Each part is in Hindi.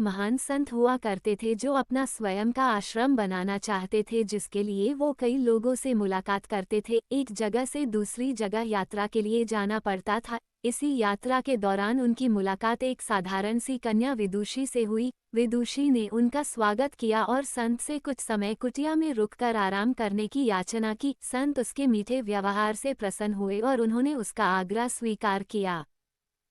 महान संत हुआ करते थे जो अपना स्वयं का आश्रम बनाना चाहते थे, जिसके लिए वो कई लोगों से मुलाकात करते थे। एक जगह से दूसरी जगह यात्रा के लिए जाना पड़ता था। इसी यात्रा के दौरान उनकी मुलाकात एक साधारण सी कन्या विदुषी से हुई। विदुषी ने उनका स्वागत किया और संत से कुछ समय कुटिया में रुककर आराम करने की याचना की। संत उसके मीठे व्यवहार से प्रसन्न हुए और उन्होंने उसका आग्रह स्वीकार किया।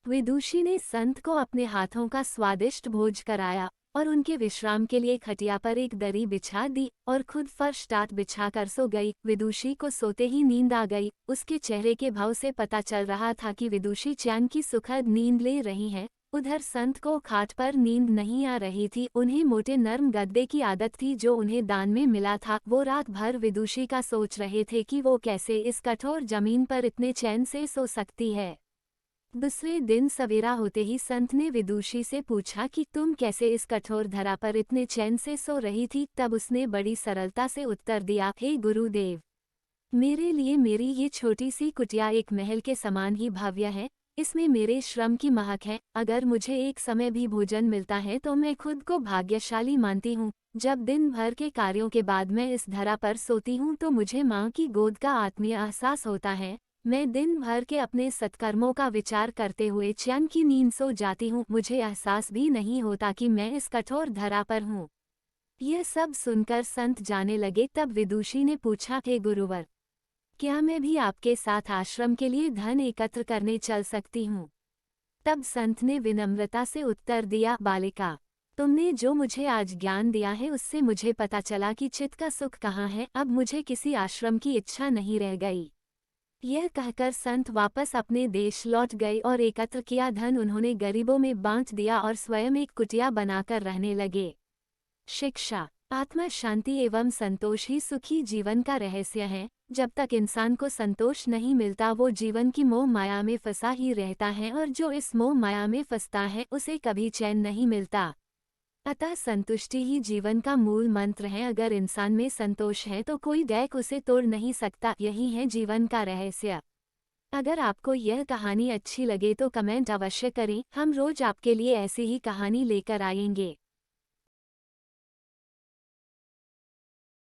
विदुषी ने संत को अपने हाथों का स्वादिष्ट भोज कराया और उनके विश्राम के लिए खटिया पर एक दरी बिछा दी और खुद फर्श टाट बिछाकर सो गई। विदुषी को सोते ही नींद आ गई। उसके चेहरे के भाव से पता चल रहा था कि विदुषी चैन की सुखद नींद ले रही हैं। उधर संत को खाट पर नींद नहीं आ रही थी। उन्हें मोटे नर्म गद्दे की आदत थी जो उन्हें दान में मिला था। वो रात भर विदुषी का सोच रहे थे कि वो कैसे इस कठोर जमीन पर इतने चैन से सो सकती है। दूसरे दिन सवेरा होते ही संत ने विदुषी से पूछा कि तुम कैसे इस कठोर धरा पर इतने चैन से सो रही थी। तब उसने बड़ी सरलता से उत्तर दिया, हे गुरुदेव, मेरे लिए मेरी ये छोटी सी कुटिया एक महल के समान ही भव्य है। इसमें मेरे श्रम की महक है। अगर मुझे एक समय भी भोजन मिलता है तो मैं खुद को भाग्यशाली मानती हूँ। जब दिन भर के कार्यों के बाद मैं इस धरा पर सोती हूँ तो मुझे माँ की गोद का आत्मीय एहसास होता है। मैं दिन भर के अपने सत्कर्मों का विचार करते हुए चैन की नींद सो जाती हूँ। मुझे एहसास भी नहीं होता कि मैं इस कठोर धरा पर हूँ। यह सब सुनकर संत जाने लगे। तब विदुषी ने पूछा, हे गुरुवर, क्या मैं भी आपके साथ आश्रम के लिए धन एकत्र करने चल सकती हूँ? तब संत ने विनम्रता से उत्तर दिया, बालिका, तुमने जो मुझे आज ज्ञान दिया है उससे मुझे पता चला कि चित्त का सुख कहाँ है। अब मुझे किसी आश्रम की इच्छा नहीं रह गई। यह कहकर संत वापस अपने देश लौट गए और एकत्र किया धन उन्होंने गरीबों में बांट दिया और स्वयं एक कुटिया बनाकर रहने लगे। शिक्षा। आत्मा शांति एवं संतोष ही सुखी जीवन का रहस्य है। जब तक इंसान को संतोष नहीं मिलता वो जीवन की मोह माया में फंसा ही रहता है और जो इस मोह माया में फंसता है उसे कभी चैन नहीं मिलता। अतः संतुष्टि ही जीवन का मूल मंत्र है। अगर इंसान में संतोष है तो कोई दैक उसे तोड़ नहीं सकता। यही है जीवन का रहस्य। अगर आपको यह कहानी अच्छी लगे तो कमेंट अवश्य करें। हम रोज आपके लिए ऐसी ही कहानी लेकर आएंगे।